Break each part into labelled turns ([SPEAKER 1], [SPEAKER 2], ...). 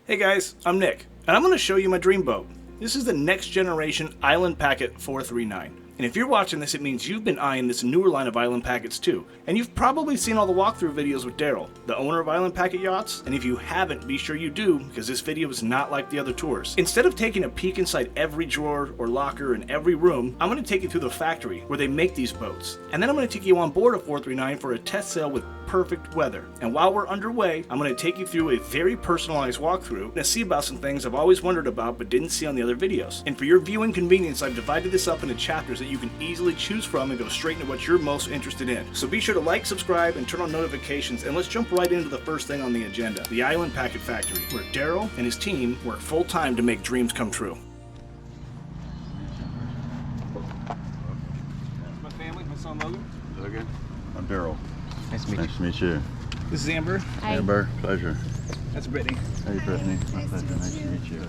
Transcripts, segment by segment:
[SPEAKER 1] Hey guys, I'm Nick, and I'm going to show you my dream boat. This is the next generation Island Packet 439. And if you're watching this, it means you've been eyeing this newer line of Island Packets too. And you've probably seen all the walkthrough videos with Darryl, the owner of Island Packet Yachts. And if you haven't, be sure you do, because this video is not like the other tours. Instead of taking a peek inside every drawer or locker in every room, I'm going to take you through the factory where they make these boats. And then I'm going to take you on board a 439 for a test sail with perfect weather. And while we're underway, I'm going to take you through a very personalized walkthrough to see about some things I've always wondered about but didn't see on the other videos. And for your viewing convenience, I've divided this up into chapters that you can easily choose from and go straight into what you're most interested in. So be sure to like, subscribe, and turn on notifications, and let's jump right into the first thing on the agenda, the Island Packet Factory, where Darryl and his team work full-time to make dreams come true.
[SPEAKER 2] That's my family, my son Logan.
[SPEAKER 3] Logan. I'm Darryl.
[SPEAKER 2] Nice to meet you.
[SPEAKER 3] Nice to meet you.
[SPEAKER 2] This is Amber.
[SPEAKER 4] Hi.
[SPEAKER 3] Amber, pleasure.
[SPEAKER 2] That's Brittany.
[SPEAKER 3] Hey, Brittany. My pleasure. Nice to meet you.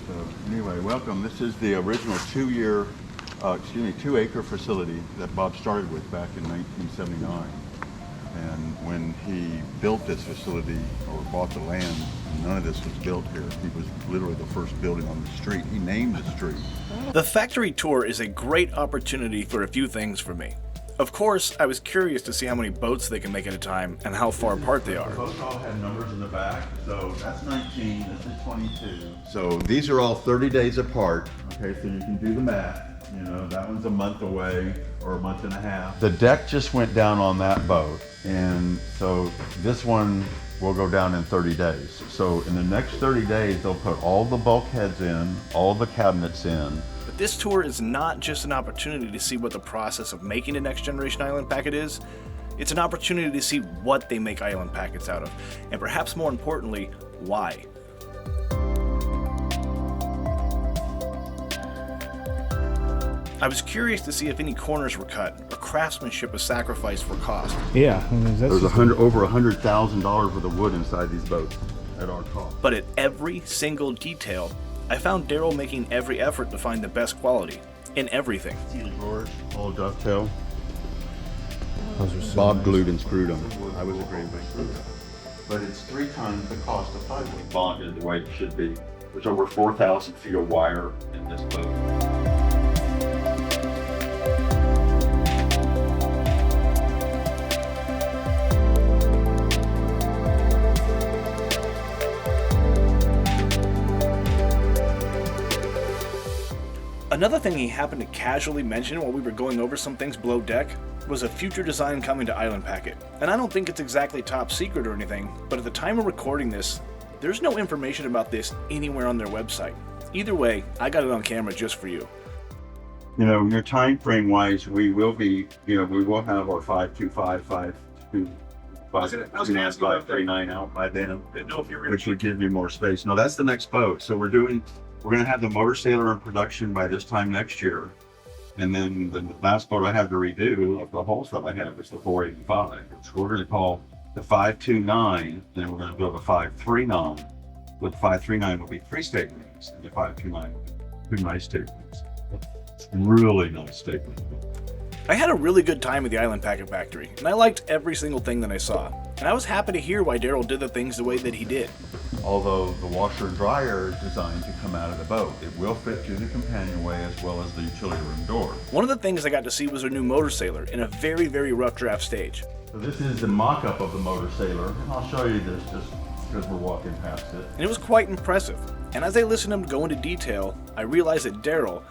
[SPEAKER 3] So, anyway, welcome. This is the original 2-acre facility that Bob started with back in 1979. And when he built this facility or bought the land, none of this was built here. He was literally the first building on the street. He named the street.
[SPEAKER 1] The factory tour is a great opportunity for a few things for me. Of course, I was curious to see how many boats they can make at a time and how far apart they are.
[SPEAKER 3] The boats all had numbers in the back, so that's 19, this is 22. So these are all 30 days apart, okay, so you can do the math. You know, that one's a month away or a month and a half. The deck just went down on that boat, and so this one will go down in 30 days. So in the next 30 days, they'll put all the bulkheads in, all the cabinets in.
[SPEAKER 1] But this tour is not just an opportunity to see what the process of making a next generation Island Packet is. It's an opportunity to see what they make Island Packets out of, and perhaps more importantly, why. I was curious to see if any corners were cut or craftsmanship was sacrificed for cost.
[SPEAKER 2] Yeah,
[SPEAKER 3] There's over $100,000 worth of wood inside these boats at our cost.
[SPEAKER 1] But at every single detail, I found Darryl making every effort to find the best quality in everything.
[SPEAKER 3] See the drawers, all dovetail.
[SPEAKER 2] Those are so
[SPEAKER 3] Bob
[SPEAKER 2] nice.
[SPEAKER 3] glued and screwed them. I was a great big screw. But it's 3 times the cost of plywood. Bonded the way it should be. There's over 4,000 feet of wire in this boat.
[SPEAKER 1] Another thing he happened to casually mention while we were going over some things below deck was a future design coming to Island Packet. And I don't think it's exactly top secret or anything, but at the time of recording this, there's no information about this anywhere on their website. Either way, I got it on camera just for you.
[SPEAKER 3] You know, your time frame wise, we will be, we will have our 525, 539 out by then, which would give you more space. No, that's the next boat. So we're going to have the motor sailor in production by this time next year. And then the last boat I have to redo of the whole stuff I have is the 485, which we're going to call the 529. Then we're going to build a 539. But the 539 will be 3 staterooms, and the 529 will be 2 nice staterooms. It's really nice staterooms.
[SPEAKER 1] I had a really good time at the Island Packet Factory, and I liked every single thing that I saw. And I was happy to hear why Darryl did the things the way that he did.
[SPEAKER 3] Although the washer and dryer is designed to come out of the boat, it will fit through the companionway as well as the utility room door.
[SPEAKER 1] One of the things I got to see was their new motor sailor in a very, very rough draft stage.
[SPEAKER 3] So this is the mock-up of the motor sailor, and I'll show you this just because we're walking past it.
[SPEAKER 1] And it was quite impressive. And as I listened to him go into detail, I realized that Darryl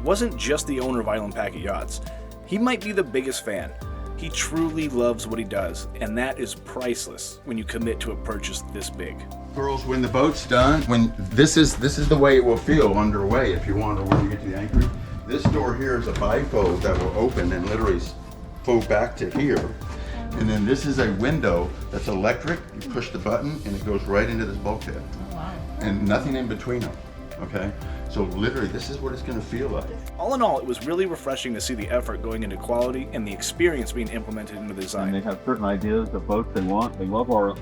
[SPEAKER 1] wasn't just the owner of Island Packet Yachts. He might be the biggest fan. He truly loves what he does, and that is priceless when you commit to a purchase this big.
[SPEAKER 3] Girls, when the boat's done, when this is the way it will feel underway if you want to when you get to the anchorage. This door here is a bifold that will open and literally fold back to here. And then this is a window that's electric. You push the button and it goes right into this bulkhead.
[SPEAKER 4] Oh, wow.
[SPEAKER 3] And nothing in between them, okay? So literally, this is what it's gonna feel like.
[SPEAKER 1] All in all, it was really refreshing to see the effort going into quality and the experience being implemented into the
[SPEAKER 5] And
[SPEAKER 1] design.
[SPEAKER 5] they have certain ideas of boats they want. They love our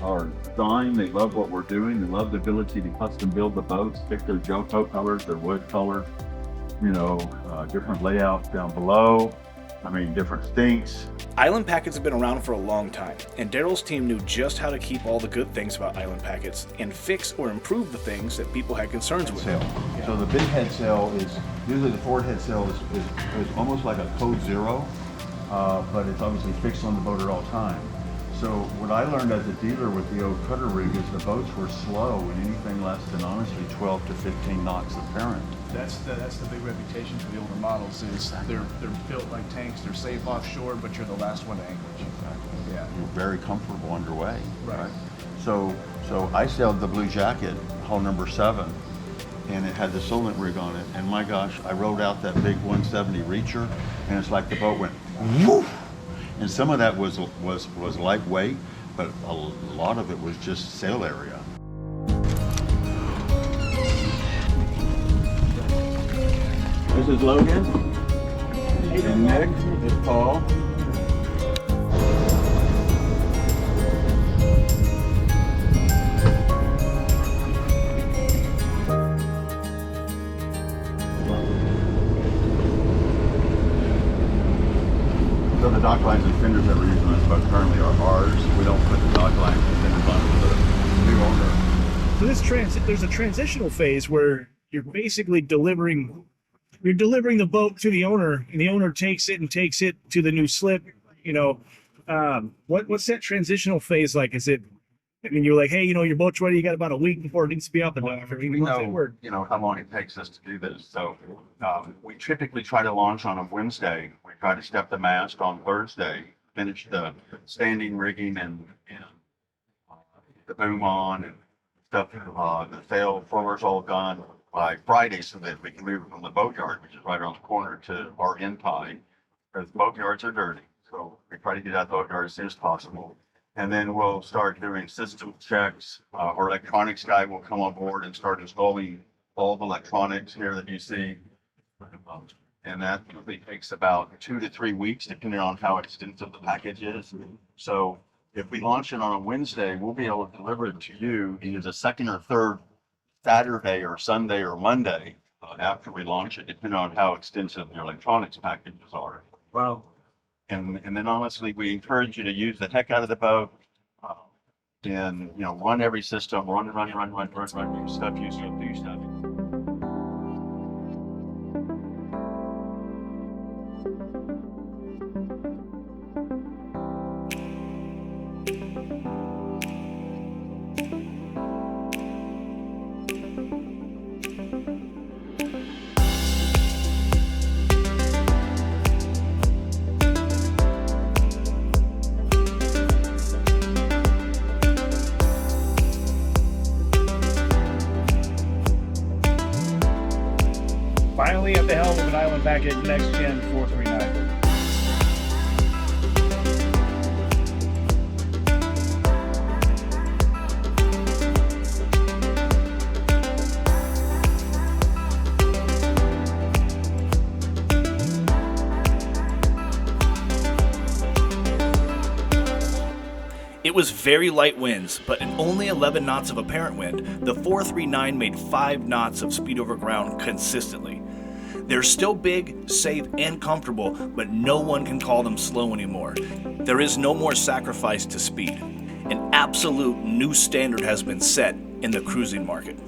[SPEAKER 5] design. They love what we're doing. They love the ability to custom build the boats, pick their gel coat colors, their wood colors, different layouts down below. I mean, different stinks.
[SPEAKER 1] Island Packets have been around for a long time, and Darryl's team knew just how to keep all the good things about Island Packets and fix or improve the things that people had concerns with.
[SPEAKER 4] Sail. So the big head sail is, usually the forward head sail is almost like a code zero, but it's obviously fixed on the boat at all times. So what I learned as a dealer with the old cutter rig is the boats were slow and anything less than honestly 12 to 15 knots apparent.
[SPEAKER 1] That's the big reputation for the older models is they're built like tanks, they're safe offshore, but you're the last one to anchorage. Yeah.
[SPEAKER 4] You're very comfortable underway.
[SPEAKER 1] Right.
[SPEAKER 4] So I sailed the Blue Jacket, hull number 7, and it had the Solent rig on it. And my gosh, I rode out that big 170 reacher, and it's like the boat went woof. And some of that was lightweight, but a lot of it was just sail area.
[SPEAKER 5] This is Logan. And Nick is Paul.
[SPEAKER 4] So the dock lines and fenders that we're using on this boat currently are ours. We don't put the dock lines and fenders on for the new owner.
[SPEAKER 6] So there's a transitional phase where you're basically delivering the boat to the owner, and the owner takes it to the new slip. You know, what's that transitional phase like? Is it? I mean, you're like, hey, you know, your boat's ready. You got about a week before it needs to be out the dock.
[SPEAKER 3] We know how long it takes us to do this. So we typically try to launch on a Wednesday. We try to step the mast on Thursday, finish the standing rigging and the boom on and stuff. The sail floor's all done by Friday so that we can move from the boatyard, which is right around the corner, to our end tie, because boatyards are dirty. So we try to get out the boatyard as soon as possible. And then we'll start doing system checks. Our electronics guy will come on board and start installing all the electronics here that you see. And that usually takes about 2 to 3 weeks, depending on how extensive the package is. So if we launch it on a Wednesday, we'll be able to deliver it to you either the second or third Saturday or Sunday or Monday after we launch it, depending on how extensive your electronics packages are.
[SPEAKER 6] Wow.
[SPEAKER 3] And then honestly, we encourage you to use the heck out of the boat, and run every system, run, do stuff.
[SPEAKER 6] Finally at the helm of an Island Packet Next Gen 439.
[SPEAKER 1] It was very light winds, but in only 11 knots of apparent wind, the 439 made 5 knots of speed over ground consistently. They're still big, safe, and comfortable, but no one can call them slow anymore. There is no more sacrifice to speed. An absolute new standard has been set in the cruising market.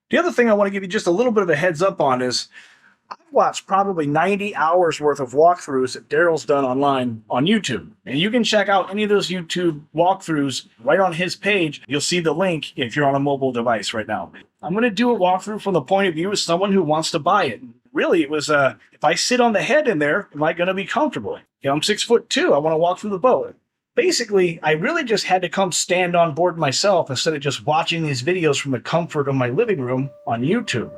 [SPEAKER 1] The other thing I want to give you just a little bit of a heads up on is I've watched probably 90 hours worth of walkthroughs that Darryl's done online on YouTube. And you can check out any of those YouTube walkthroughs right on his page. You'll see the link if you're on a mobile device right now. I'm going to do a walkthrough from the point of view of someone who wants to buy it.
[SPEAKER 6] really it was, if I sit on the head in there, am I going to be comfortable? You know, I'm 6'2". I want to walk through the boat. Basically, I really just had to come stand on board myself instead of just watching these videos from the comfort of my living room on YouTube.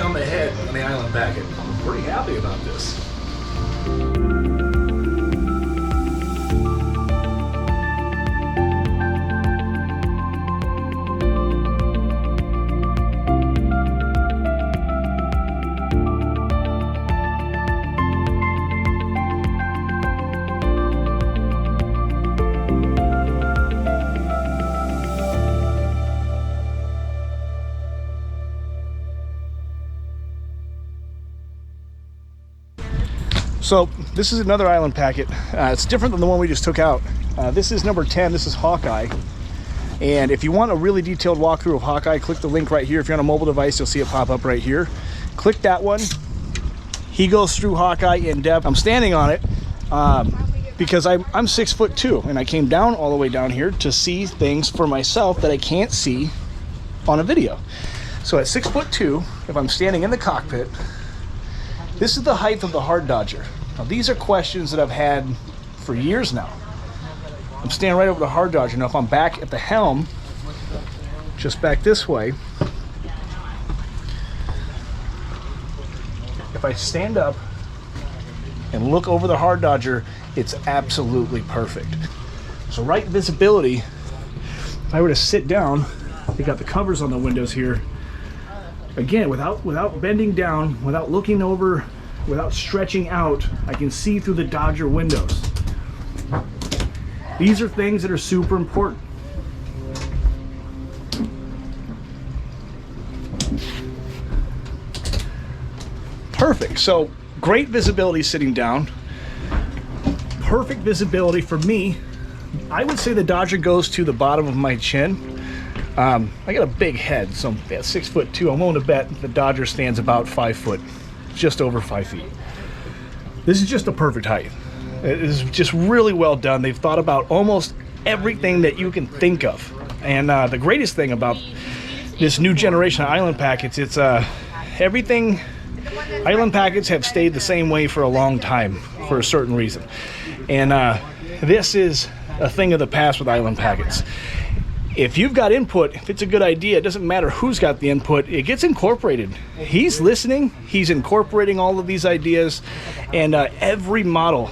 [SPEAKER 6] On the head on the Island Packet. I'm pretty happy about this. So this is another Island Packet. It's different than the one we just took out. This is number 10. This is Hawkeye. And if you want a really detailed walkthrough of Hawkeye, click the link right here. If you're on a mobile device, you'll see it pop up right here. Click that one. He goes through Hawkeye in depth. I'm standing on it because I'm 6'2", and I came down all the way down here to see things for myself that I can't see on a video. So at 6'2", if I'm standing in the cockpit, this is the height of the hard dodger. Now these are questions that I've had for years now. I'm standing right over the hard dodger. Now if I'm back at the helm,
[SPEAKER 1] just back this way, if I stand up and look over the hard Dodger, it's absolutely perfect. So right visibility, if I were to sit down, they got the covers on the windows here. Again, without bending down, without looking over, without stretching out, I can see through the Dodger windows. These are things that are super important. Perfect. So great visibility sitting down. Perfect visibility for me. I would say the Dodger goes to the bottom of my chin. I got a big head, so at 6'2", I'm willing to bet the Dodger stands about 5 foot, just over 5 feet. This is just a perfect height. It is just really well done. They've thought about almost everything that you can think of. And the greatest thing about this new generation of Island Packets, it's everything. Island Packets have stayed the same way for a long time for a certain reason. And this is a thing of the past with Island Packets. If you've got input, if it's a good idea, it doesn't matter who's got the input, it gets incorporated. He's listening, he's incorporating all of these ideas, and every model,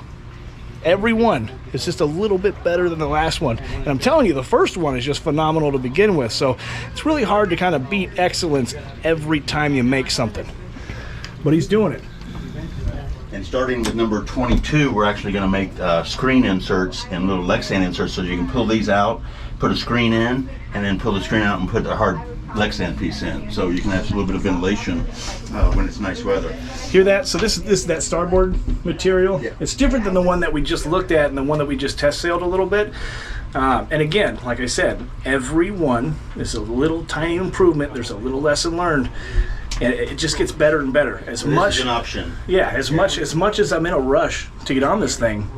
[SPEAKER 1] every one is just a little bit better than the last one. And I'm telling you, the first one is just phenomenal to begin with, so it's really hard to kind of beat excellence every time you make something. But he's doing it.
[SPEAKER 4] And starting with number 22, we're actually going to make screen inserts and little Lexan inserts, so you can pull these out, put a screen in, and then pull the screen out and put the hard Lexan piece in. So you can have a little bit of ventilation when it's nice weather.
[SPEAKER 1] Hear that? So this is that starboard material.
[SPEAKER 4] Yeah.
[SPEAKER 1] It's different than the one that we just looked at and the one that we just test sailed a little bit. And again, like I said, every one is a little tiny improvement. There's a little lesson learned. And it just gets better and better. As much
[SPEAKER 4] is an option.
[SPEAKER 1] Yeah, as much as I'm in a rush to get on this thing,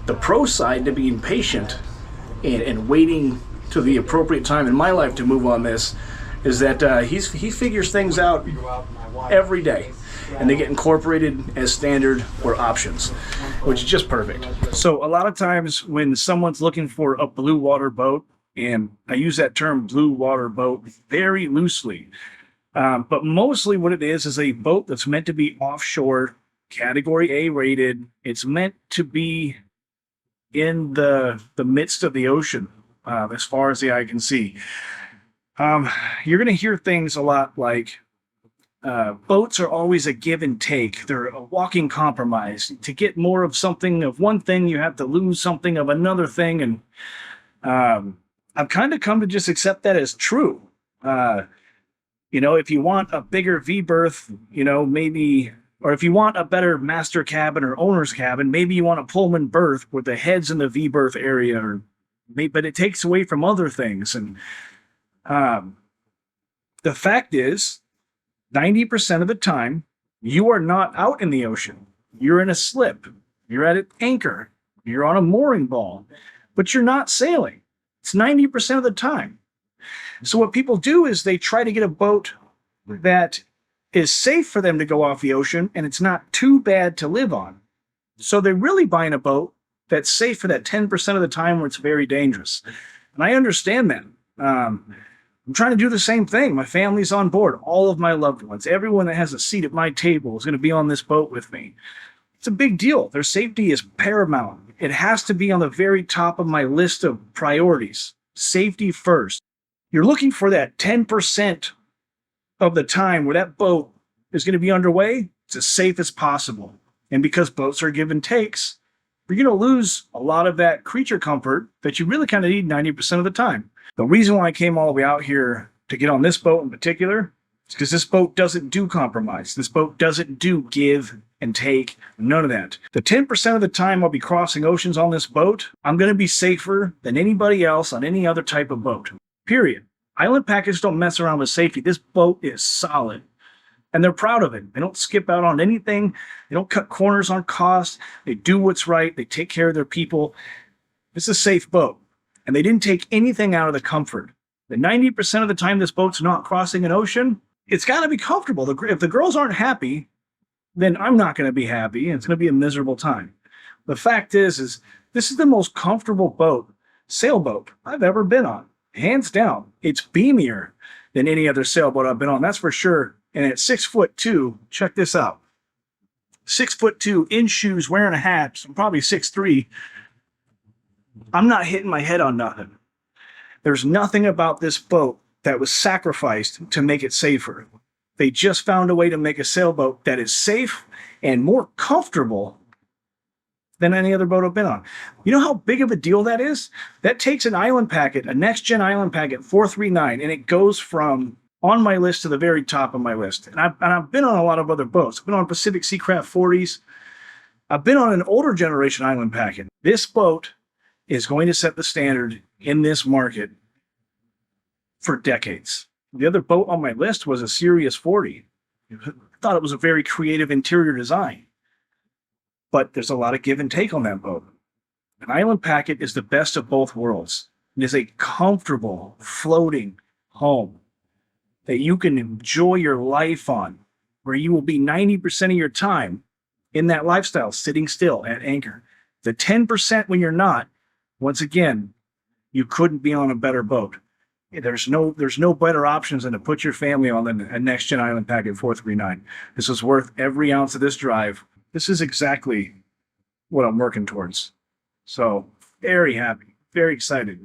[SPEAKER 1] the pro side to being patient and waiting to the appropriate time in my life to move on this is that he figures things out every day, and they get incorporated as standard or options, which is just perfect. So a lot of times when someone's looking for a blue water boat, and I use that term blue water boat very loosely, but mostly what it is a boat that's meant to be offshore, category A rated. It's meant to be in the midst of the ocean, as far as the eye can see. You're going to hear things a lot like, boats are always a give and take. They're a walking compromise. To get more of something, of one thing, you have to lose something of another thing. And I've kind of come to just accept that as true. You know, if you want a bigger V-berth, you know, maybe, or if you want a better master cabin or owner's cabin, maybe you want a Pullman berth with the heads in the V-berth area, or maybe, but it takes away from other things. And the fact is, 90% of the time, you are not out in the ocean. You're in a slip. You're at an anchor. You're on a mooring ball, but you're not sailing. It's 90% of the time. So what people do is they try to get a boat that is safe for them to go off the ocean and it's not too bad to live on. So they're really buying a boat that's safe for that 10% of the time where it's very dangerous. And I understand that. I'm trying to do the same thing. My family's on board. All of my loved ones, everyone that has a seat at my table is going to be on this boat with me. It's a big deal. Their safety is paramount. It has to be on the very top of my list of priorities. Safety first. You're looking for that 10% of the time where that boat is going to be underway. It's as safe as possible. And because boats are give and takes, you're going to lose a lot of that creature comfort that you really kind of need 90% of the time. The reason why I came all the way out here to get on this boat in particular is because this boat doesn't do compromise. This boat doesn't do give and take, none of that. The 10% of the time I'll be crossing oceans on this boat, I'm going to be safer than anybody else on any other type of boat. Period. Island Packets don't mess around with safety. This boat is solid. And they're proud of it. They don't skip out on anything. They don't cut corners on cost. They do what's right. They take care of their people. It's a safe boat. And they didn't take anything out of the comfort. The 90% of the time this boat's not crossing an ocean, it's got to be comfortable. If the girls aren't happy, then I'm not going to be happy, and it's going to be a miserable time. The fact is this is the most comfortable boat, sailboat, I've ever been on.
[SPEAKER 6] hands down, it's beamier than any other sailboat I've been on. That's for sure. And at 6'2", check this out. 6'2", in shoes, wearing a hat. I'm probably 6'3". I'm not hitting my head on nothing. There's nothing about this boat that was sacrificed to make it safer. They just found a way to make a sailboat that is safe and more comfortable than any other boat I've been on. You know how big of a deal that is? That takes an Island Packet, a next-gen Island Packet 439, and it goes from on my list to the very top of my list. And I've been on a lot of other boats. I've been on Pacific Seacraft 40s. I've been on an older generation Island Packet. This boat is going to set the standard in this market for decades. The other boat on my list was a Sirius 40. I thought it was a very creative interior design. But there's a lot of give and take on that boat. An Island Packet is the best of both worlds. It is a comfortable, floating home that you can enjoy your life on, where you will be 90% of your time in that lifestyle, sitting still at anchor. The 10% when you're not, once again, you couldn't be on a better boat. There's no better options than to put your family on a next-gen Island Packet 439. This is worth every ounce of this drive. This is exactly what I'm working towards. So very happy, very excited.